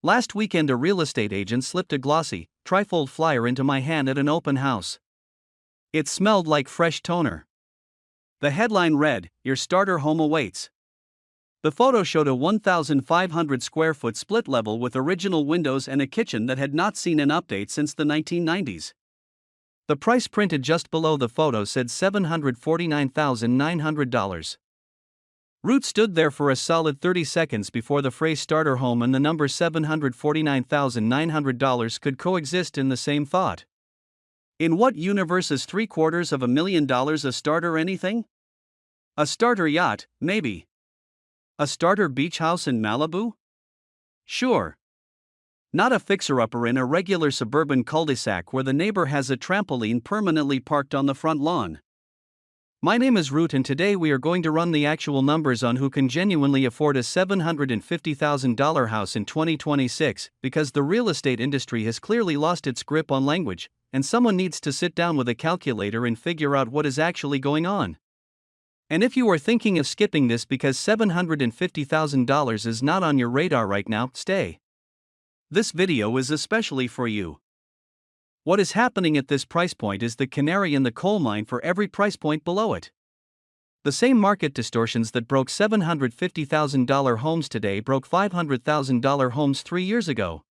Last weekend a real estate agent slipped a glossy, trifold flyer into my hand at an open house. It smelled like fresh toner. The headline read, "Your starter home awaits." The photo showed a 1,500 square foot split level with original windows and a kitchen that had not seen an update since the 1990s. The price printed just below the photo said $749,900. Root stood there for a solid 30 seconds before the phrase starter home and the number $749,900 could coexist in the same thought. In what universe is $750,000 a starter anything? A starter yacht, maybe. A starter beach house in Malibu? Sure. Not a fixer-upper in a regular suburban cul-de-sac where the neighbor has a trampoline permanently parked on the front lawn. My name is Root and today we are going to run the actual numbers on who can genuinely afford a $750,000 house in 2026, because the real estate industry has clearly lost its grip on language, and someone needs to sit down with a calculator and figure out what is actually going on. And if you are thinking of skipping this because $750,000 is not on your radar right now, stay. This video is especially for you. What is happening at this price point is the canary in the coal mine for every price point below it. The same market distortions that broke $750,000 homes today broke $500,000 homes 3 years ago.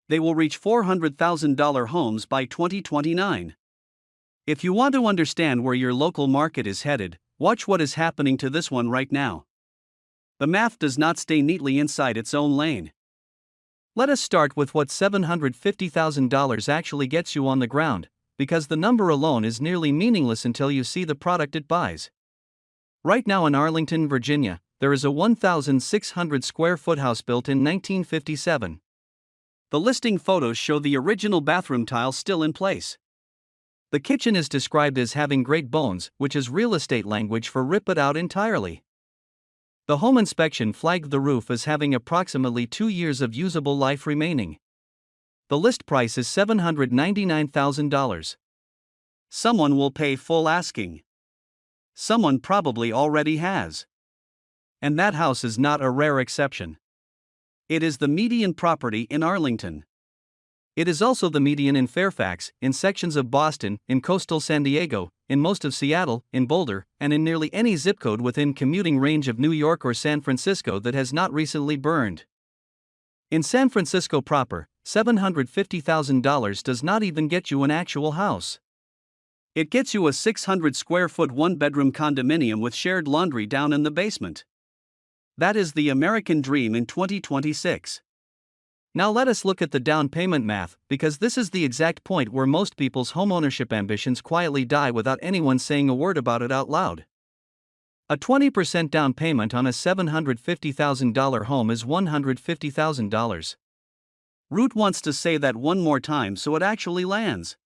They will reach $400,000 homes by 2029. If you want to understand where your local market is headed, watch what is happening to this one right now. The math does not stay neatly inside its own lane. Let us start with what $750,000 actually gets you on the ground, because the number alone is nearly meaningless until you see the product it buys. Right now in Arlington, Virginia, there is a 1,600 square foot house built in 1957. The listing photos show the original bathroom tile still in place. The kitchen is described as having great bones, which is real estate language for rip it out entirely. The home inspection flagged the roof as having approximately 2 years of usable life remaining. The list price is $799,000. Someone will pay full asking. Someone probably already has. And that house is not a rare exception. It is the median property in Arlington. It is also the median in Fairfax, in sections of Boston, in coastal San Diego, in most of Seattle, in Boulder, and in nearly any zip code within commuting range of New York or San Francisco that has not recently burned. In San Francisco proper, $750,000 does not even get you an actual house. It gets you a 600 square foot one-bedroom condominium with shared laundry down in the basement. That is the American dream in 2026. Now let us look at the down payment math, because this is the exact point where most people's homeownership ambitions quietly die without anyone saying a word about it out loud. A 20% down payment on a $750,000 home is $150,000. Root wants to say that one more time so it actually lands.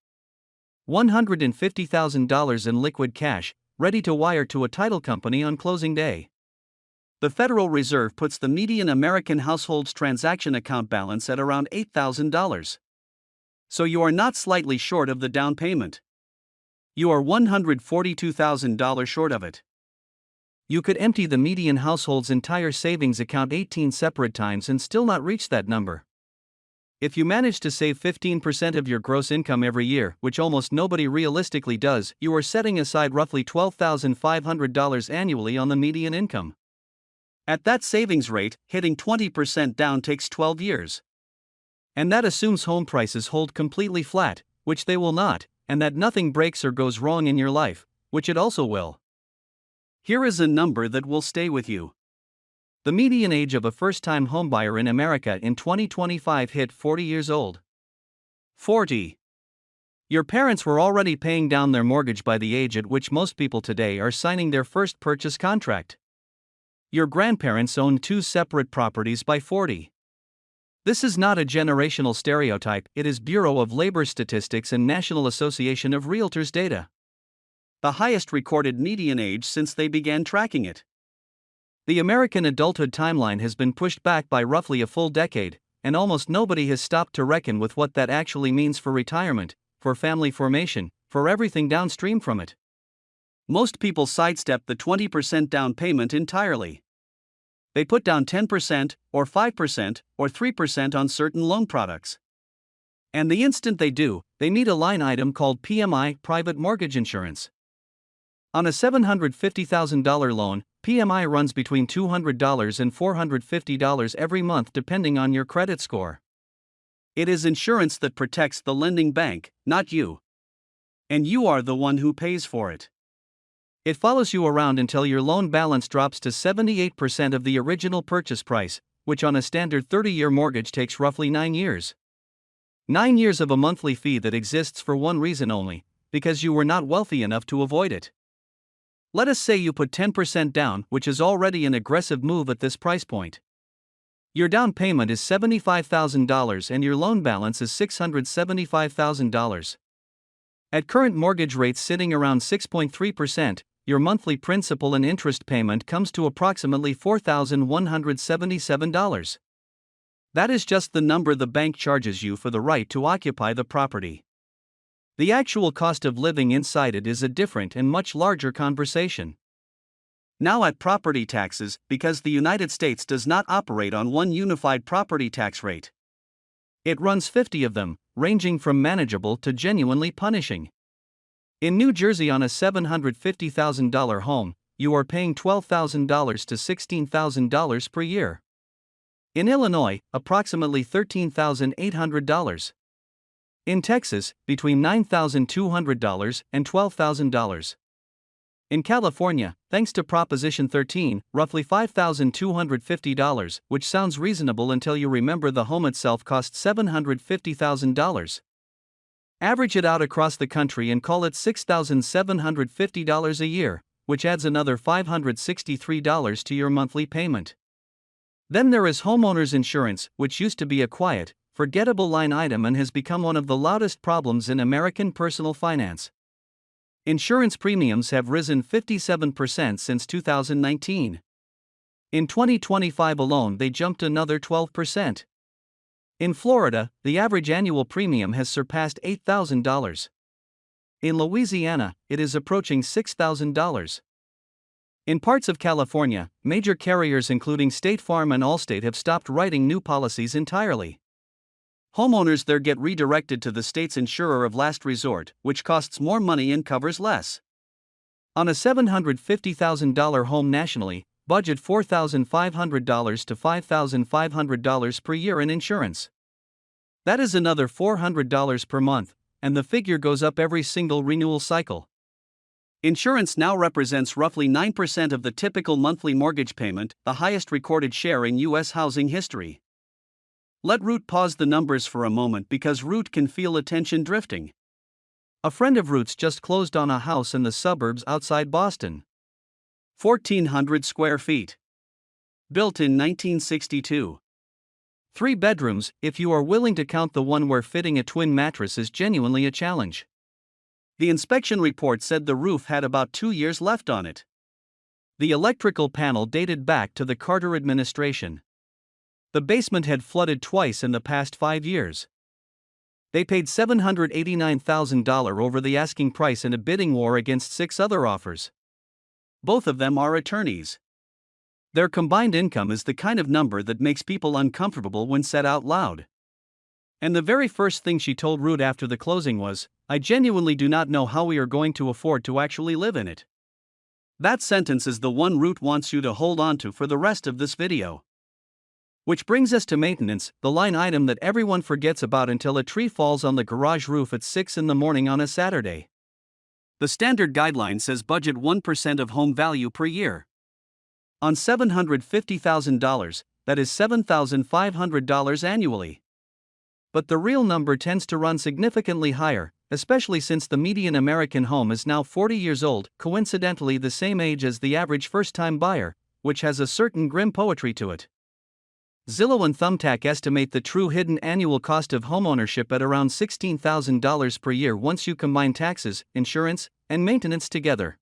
$150,000 in liquid cash, ready to wire to a title company on closing day. The Federal Reserve puts the median American household's transaction account balance at around $8,000. So you are not slightly short of the down payment. You are $142,000 short of it. You could empty the median household's entire savings account 18 separate times and still not reach that number. If you manage to save 15% of your gross income every year, which almost nobody realistically does, you are setting aside roughly $12,500 annually on the median income. At that savings rate, hitting 20% down takes 12 years. And that assumes home prices hold completely flat, which they will not, and that nothing breaks or goes wrong in your life, which it also will. Here is a number that will stay with you. The median age of a first-time homebuyer in America in 2025 hit 40 years old. 40. Your parents were already paying down their mortgage by the age at which most people today are signing their first purchase contract. Your grandparents owned 2 separate properties by 40. This is not a generational stereotype, it is Bureau of Labor Statistics and National Association of Realtors data. The highest recorded median age since they began tracking it. The American adulthood timeline has been pushed back by roughly a full decade, and almost nobody has stopped to reckon with what that actually means for retirement, for family formation, for everything downstream from it. Most people sidestep the 20% down payment entirely. They put down 10%, or 5%, or 3% on certain loan products. And the instant they do, they need a line item called PMI, private mortgage insurance. On a $750,000 loan, PMI runs between $200 and $450 every month depending on your credit score. It is insurance that protects the lending bank, not you. And you are the one who pays for it. It follows you around until your loan balance drops to 78% of the original purchase price, which on a standard 30-year mortgage takes roughly 9 years. 9 years of a monthly fee that exists for one reason only, because you were not wealthy enough to avoid it. Let us say you put 10% down, which is already an aggressive move at this price point. Your down payment is $75,000 and your loan balance is $675,000. At current mortgage rates sitting around 6.3%, your monthly principal and interest payment comes to approximately $4,177. That is just the number the bank charges you for the right to occupy the property. The actual cost of living inside it is a different and much larger conversation. Now at property taxes, because the United States does not operate on one unified property tax rate. It runs 50 of them, ranging from manageable to genuinely punishing. In New Jersey on a $750,000 home, you are paying $12,000 to $16,000 per year. In Illinois, approximately $13,800. In Texas, between $9,200 and $12,000. In California, thanks to Proposition 13, roughly $5,250, which sounds reasonable until you remember the home itself costs $750,000. Average it out across the country and call it $6,750 a year, which adds another $563 to your monthly payment. Then there is homeowners insurance, which used to be a quiet, forgettable line item and has become one of the loudest problems in American personal finance. Insurance premiums have risen 57% since 2019. In 2025 alone, they jumped another 12%. In Florida, the average annual premium has surpassed $8,000. In Louisiana, it is approaching $6,000. In parts of California, major carriers including State Farm and Allstate have stopped writing new policies entirely. Homeowners there get redirected to the state's insurer of last resort, which costs more money and covers less. On a $750,000 home nationally, budget $4,500 to $5,500 per year in insurance. That is another $400 per month, and the figure goes up every single renewal cycle. Insurance now represents roughly 9% of the typical monthly mortgage payment, the highest recorded share in U.S. housing history. Let Root pause the numbers for a moment because Root can feel attention drifting. A friend of Root's just closed on a house in the suburbs outside Boston. 1,400 square feet. Built in 1962. 3 bedrooms, if you are willing to count the one where fitting a twin mattress is genuinely a challenge. The inspection report said the roof had about 2 years left on it. The electrical panel dated back to the Carter administration. The basement had flooded twice in the past 5 years. They paid $789,000 over the asking price in a bidding war against 6 other offers. Both of them are attorneys. Their combined income is the kind of number that makes people uncomfortable when said out loud. And the very first thing she told Root after the closing was, "I genuinely do not know how we are going to afford to actually live in it." That sentence is the one Root wants you to hold on to for the rest of this video. Which brings us to maintenance, the line item that everyone forgets about until a tree falls on the garage roof at 6 in the morning on a Saturday. The standard guideline says budget 1% of home value per year. On $750,000, that is $7,500 annually. But the real number tends to run significantly higher, especially since the median American home is now 40 years old, coincidentally the same age as the average first-time buyer, which has a certain grim poetry to it. Zillow and Thumbtack estimate the true hidden annual cost of homeownership at around $16,000 per year once you combine taxes, insurance, and maintenance together.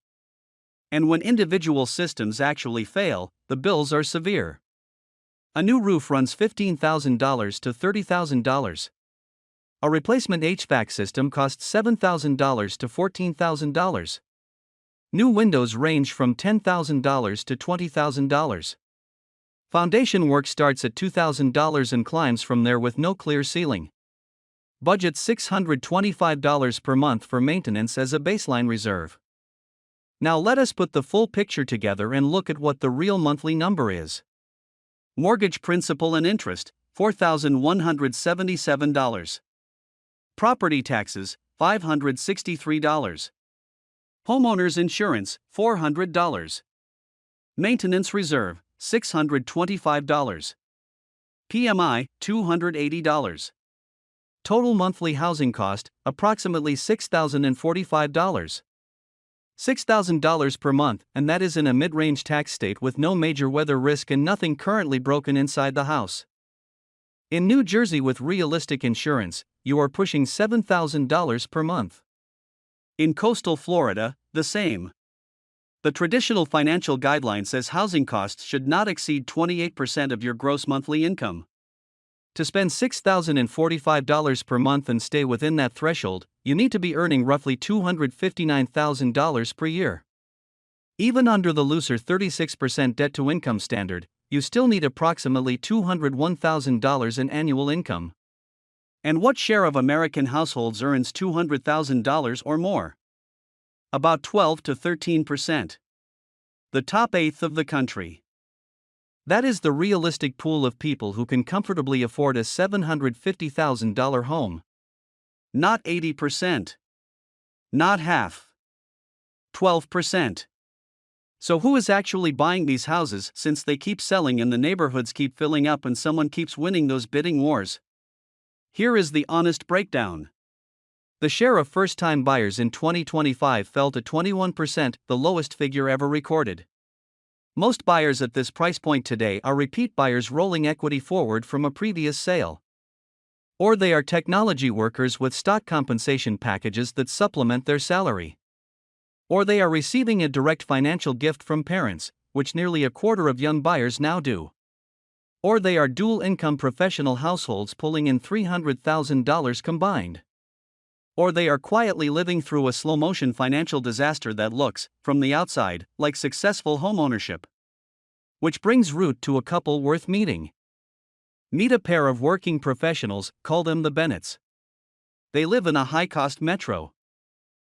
And when individual systems actually fail, the bills are severe. A new roof runs $15,000 to $30,000. A replacement HVAC system costs $7,000 to $14,000. New windows range from $10,000 to $20,000. Foundation work starts at $2,000 and climbs from there with no clear ceiling. Budget $625 per month for maintenance as a baseline reserve. Now let us put the full picture together and look at what the real monthly number is. Mortgage principal and interest, $4,177. Property taxes, $563. Homeowner's insurance, $400. Maintenance reserve, $625. PMI, $280. Total monthly housing cost, approximately $6,045. $6,000 per month, and that is in a mid-range tax state with no major weather risk and nothing currently broken inside the house. In New Jersey with realistic insurance, you are pushing $7,000 per month. In coastal Florida, the same. The traditional financial guideline says housing costs should not exceed 28% of your gross monthly income. To spend $6,045 per month and stay within that threshold, you need to be earning roughly $259,000 per year. Even under the looser 36% debt-to-income standard, you still need approximately $201,000 in annual income. And what share of American households earns $200,000 or more? About 12 to 13%. The top eighth of the country. That is the realistic pool of people who can comfortably afford a $750,000 home. Not 80%. Not half. 12%. So who is actually buying these houses since they keep selling and the neighborhoods keep filling up and someone keeps winning those bidding wars? Here is the honest breakdown. The share of first-time buyers in 2025 fell to 21%, the lowest figure ever recorded. Most buyers at this price point today are repeat buyers rolling equity forward from a previous sale. Or they are technology workers with stock compensation packages that supplement their salary. Or they are receiving a direct financial gift from parents, which nearly a quarter of young buyers now do. Or they are dual-income professional households pulling in $300,000 combined. Or they are quietly living through a slow-motion financial disaster that looks, from the outside, like successful homeownership. Which brings root to a couple worth meeting. Meet a pair of working professionals, call them the Bennetts. They live in a high-cost metro.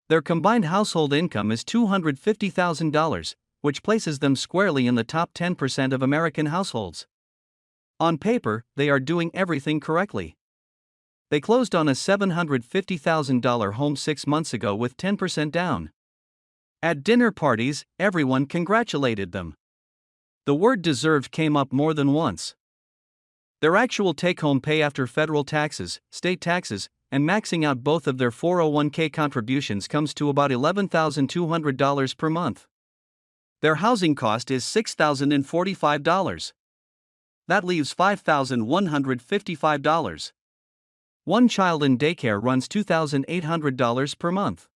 Their combined household income is $250,000, which places them squarely in the top 10% of American households. On paper, they are doing everything correctly. They closed on a $750,000 home 6 months ago with 10% down. At dinner parties, everyone congratulated them. The word deserved came up more than once. Their actual take-home pay after federal taxes, state taxes, and maxing out both of their 401k contributions comes to about $11,200 per month. Their housing cost is $6,045. That leaves $5,155. One child in daycare runs $2,800 per month.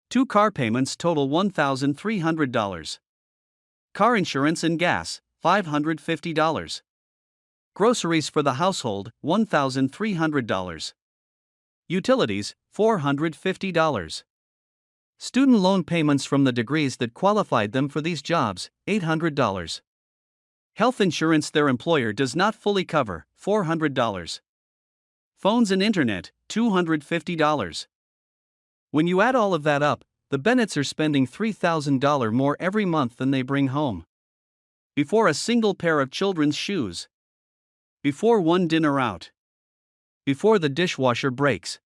2 car payments total $1,300. Car insurance and gas, $550. Groceries for the household, $1,300. Utilities, $450. Student loan payments from the degrees that qualified them for these jobs, $800. Health insurance their employer does not fully cover, $400. Phones and internet, $250. When you add all of that up, the Bennetts are spending $3,000 more every month than they bring home. Before a single pair of children's shoes. Before one dinner out. Before the dishwasher breaks.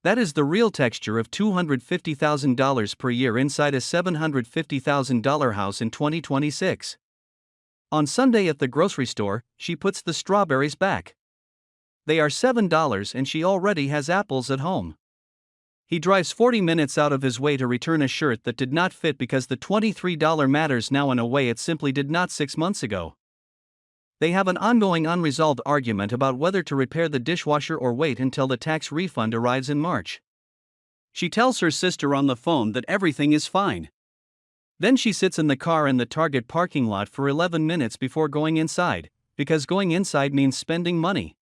That is the real texture of $250,000 per year inside a $750,000 house in 2026. On Sunday at the grocery store, she puts the strawberries back. They are $7 and she already has apples at home. He drives 40 minutes out of his way to return a shirt that did not fit because the $23 matters now in a way it simply did not 6 months ago. They have an ongoing unresolved argument about whether to repair the dishwasher or wait until the tax refund arrives in March. She tells her sister on the phone that everything is fine. Then she sits in the car in the Target parking lot for 11 minutes before going inside, because going inside means spending money.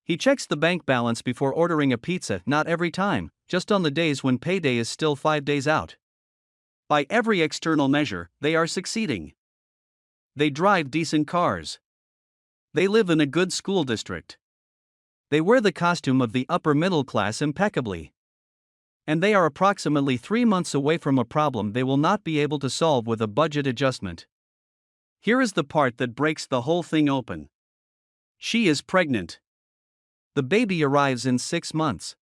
He checks the bank balance before ordering a pizza, not every time, just on the days when payday is still 5 days out. By every external measure, they are succeeding. They drive decent cars. They live in a good school district. They wear the costume of the upper middle class impeccably. And they are approximately 3 months away from a problem they will not be able to solve with a budget adjustment. Here is the part that breaks the whole thing open. She is pregnant. The baby arrives in 6 months.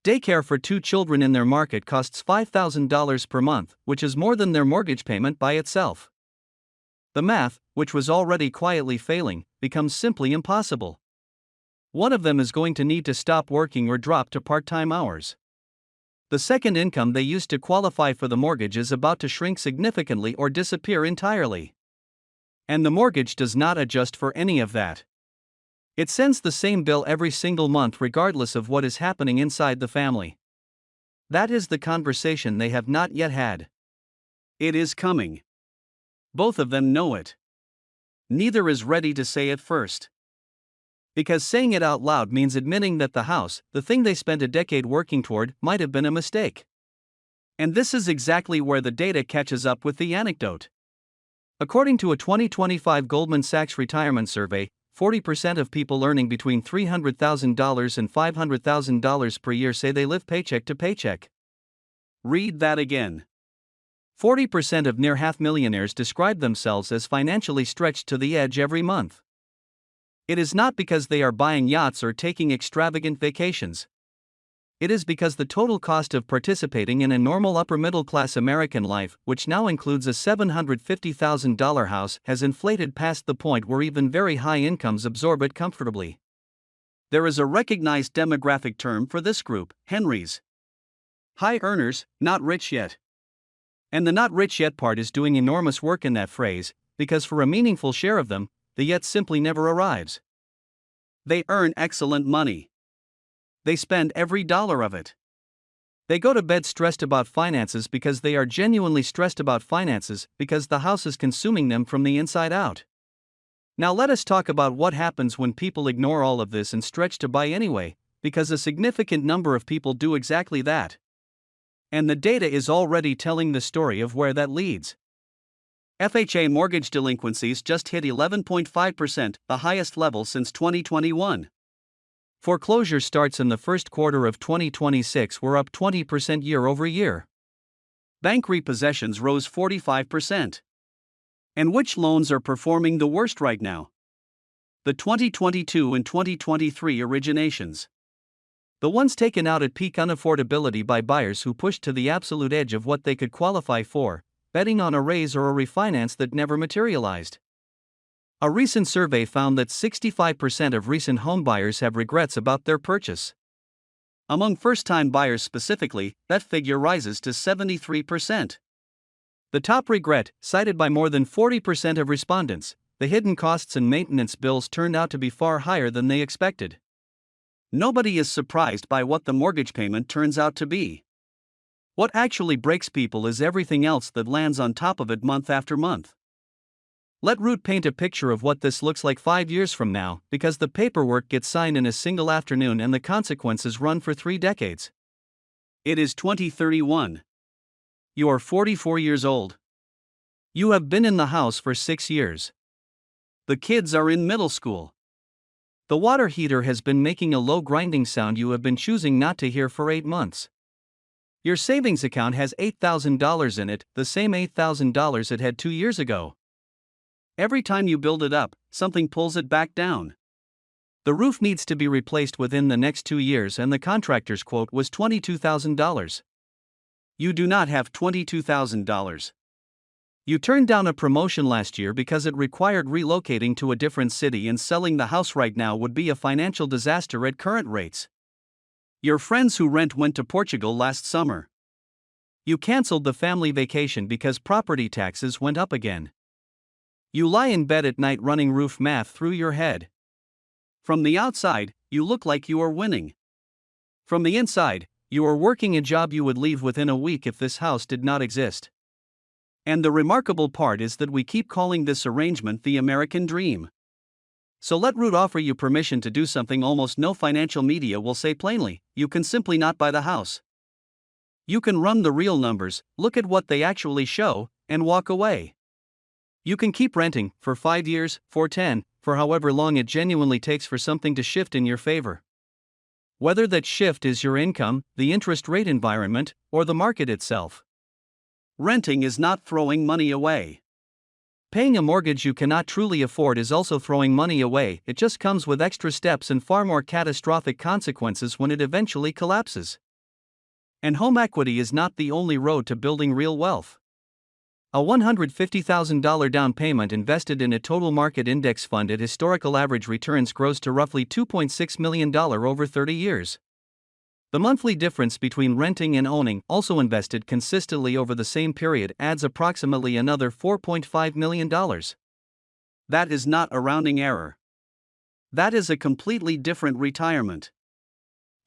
Daycare for 2 children in their market costs $5,000 per month, which is more than their mortgage payment by itself. The math, which was already quietly failing, becomes simply impossible. One of them is going to need to stop working or drop to part-time hours. The second income they used to qualify for the mortgage is about to shrink significantly or disappear entirely. And the mortgage does not adjust for any of that. It sends the same bill every single month regardless of what is happening inside the family. That is the conversation they have not yet had. It is coming. Both of them know it. Neither is ready to say it first. Because saying it out loud means admitting that the house, the thing they spent a decade working toward, might have been a mistake. And this is exactly where the data catches up with the anecdote. According to a 2025 Goldman Sachs retirement survey, 40% of people earning between $300,000 and $500,000 per year say they live paycheck to paycheck. Read that again. 40% of near half millionaires describe themselves as financially stretched to the edge every month. It is not because they are buying yachts or taking extravagant vacations. It is because the total cost of participating in a normal upper-middle-class American life, which now includes a $750,000 house, has inflated past the point where even very high incomes absorb it comfortably. There is a recognized demographic term for this group, Henrys. High earners, not rich yet. And the not rich yet part is doing enormous work in that phrase, because for a meaningful share of them, the yet simply never arrives. They earn excellent money. They spend every dollar of it. They go to bed stressed about finances because they are genuinely stressed about finances because the house is consuming them from the inside out. Now let us talk about what happens when people ignore all of this and stretch to buy anyway, because a significant number of people do exactly that. And the data is already telling the story of where that leads. FHA mortgage delinquencies just hit 11.5%, the highest level since 2021. Foreclosure starts in the first quarter of 2026 were up 20% year over year. Bank repossessions rose 45%. And which loans are performing the worst right now? The 2022 and 2023 originations. The ones taken out at peak unaffordability by buyers who pushed to the absolute edge of what they could qualify for, betting on a raise or a refinance that never materialized. A recent survey found that 65% of recent home buyers have regrets about their purchase. Among first-time buyers specifically, that figure rises to 73%. The top regret, cited by more than 40% of respondents, the hidden costs and maintenance bills turned out to be far higher than they expected. Nobody is surprised by what the mortgage payment turns out to be. What actually breaks people is everything else that lands on top of it month after month. Let Root paint a picture of what this looks like 5 years from now, because the paperwork gets signed in a single afternoon and the consequences run for 3 decades. It is 2031. You are 44 years old. You have been in the house for 6 years. The kids are in middle school. The water heater has been making a low grinding sound you have been choosing not to hear for 8 months. Your savings account has $8,000 in it, the same $8,000 it had 2 years ago. Every time you build it up, something pulls it back down. The roof needs to be replaced within the next 2 years and the contractor's quote was $22,000. You do not have $22,000. You turned down a promotion last year because it required relocating to a different city and selling the house right now would be a financial disaster at current rates. Your friends who rent went to Portugal last summer. You canceled the family vacation because property taxes went up again. You lie in bed at night running roof math through your head. From the outside, you look like you are winning. From the inside, you are working a job you would leave within a week if this house did not exist. And the remarkable part is that we keep calling this arrangement the American dream. So let Root offer you permission to do something almost no financial media will say plainly: you can simply not buy the house. You can run the real numbers, look at what they actually show, and walk away. You can keep renting for 5 years, for 10, for however long it genuinely takes for something to shift in your favor. Whether that shift is your income, the interest rate environment, or the market itself. Renting is not throwing money away. Paying a mortgage you cannot truly afford is also throwing money away, it just comes with extra steps and far more catastrophic consequences when it eventually collapses. And home equity is not the only road to building real wealth. A $150,000 down payment invested in a total market index fund at historical average returns grows to roughly $2.6 million over 30 years. The monthly difference between renting and owning, also invested consistently over the same period, adds approximately another $4.5 million. That is not a rounding error. That is a completely different retirement.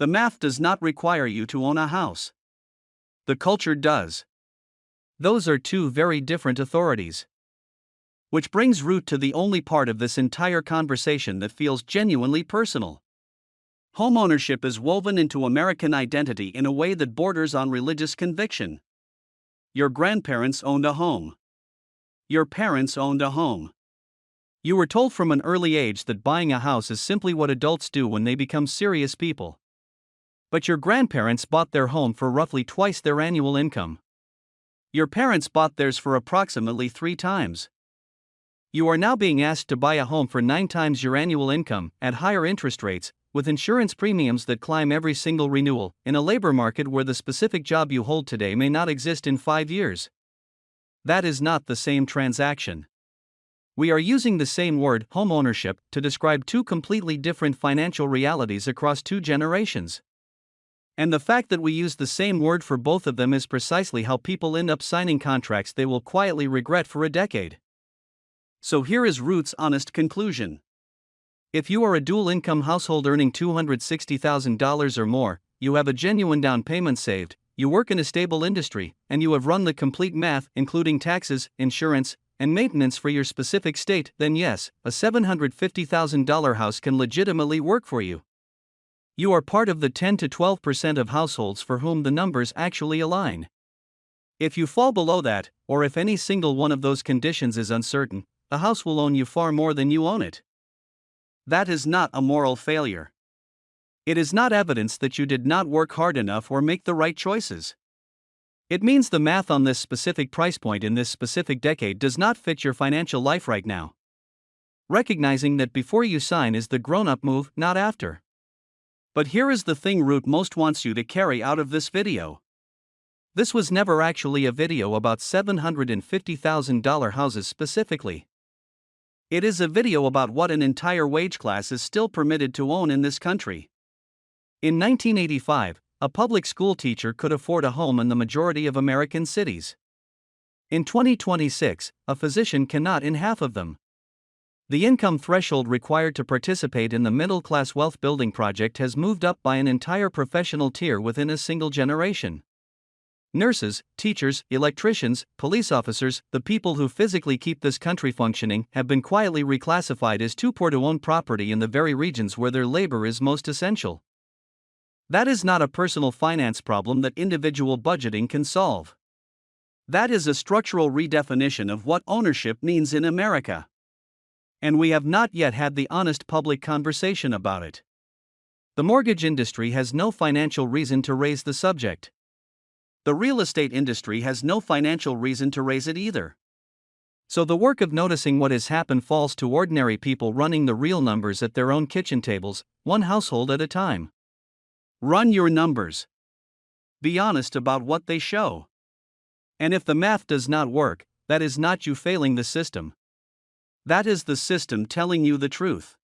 The math does not require you to own a house. The culture does. Those are two very different authorities. Which brings root to the only part of this entire conversation that feels genuinely personal. Homeownership is woven into American identity in a way that borders on religious conviction. Your grandparents owned a home. Your parents owned a home. You were told from an early age that buying a house is simply what adults do when they become serious people. But your grandparents bought their home for roughly twice their annual income. Your parents bought theirs for approximately 3 times. You are now being asked to buy a home for 9 times your annual income, at higher interest rates, with insurance premiums that climb every single renewal, in a labor market where the specific job you hold today may not exist in 5 years. That is not the same transaction. We are using the same word, homeownership, to describe 2 completely different financial realities across 2 generations. And the fact that we use the same word for both of them is precisely how people end up signing contracts they will quietly regret for a decade. So here is Root's honest conclusion. If you are a dual-income household earning $260,000 or more, you have a genuine down payment saved, you work in a stable industry, and you have run the complete math, including taxes, insurance, and maintenance for your specific state, then yes, a $750,000 house can legitimately work for you. You are part of the 10 to 12% of households for whom the numbers actually align. If you fall below that, or if any single one of those conditions is uncertain, a house will own you far more than you own it. That is not a moral failure. It is not evidence that you did not work hard enough or make the right choices. It means the math on this specific price point in this specific decade does not fit your financial life right now. Recognizing that before you sign is the grown-up move, not after. But here is the thing Root most wants you to carry out of this video. This was never actually a video about $750,000 houses specifically. It is a video about what an entire wage class is still permitted to own in this country. In 1985, a public school teacher could afford a home in the majority of American cities. In 2026, a physician cannot in half of them. The income threshold required to participate in the middle-class wealth building project has moved up by an entire professional tier within a single generation. Nurses, teachers, electricians, police officers, the people who physically keep this country functioning, have been quietly reclassified as too poor to own property in the very regions where their labor is most essential. That is not a personal finance problem that individual budgeting can solve. That is a structural redefinition of what ownership means in America. And we have not yet had the honest public conversation about it. The mortgage industry has no financial reason to raise the subject. The real estate industry has no financial reason to raise it either. So the work of noticing what has happened falls to ordinary people running the real numbers at their own kitchen tables, one household at a time. Run your numbers. Be honest about what they show. And if the math does not work, that is not you failing the system. That is the system telling you the truth.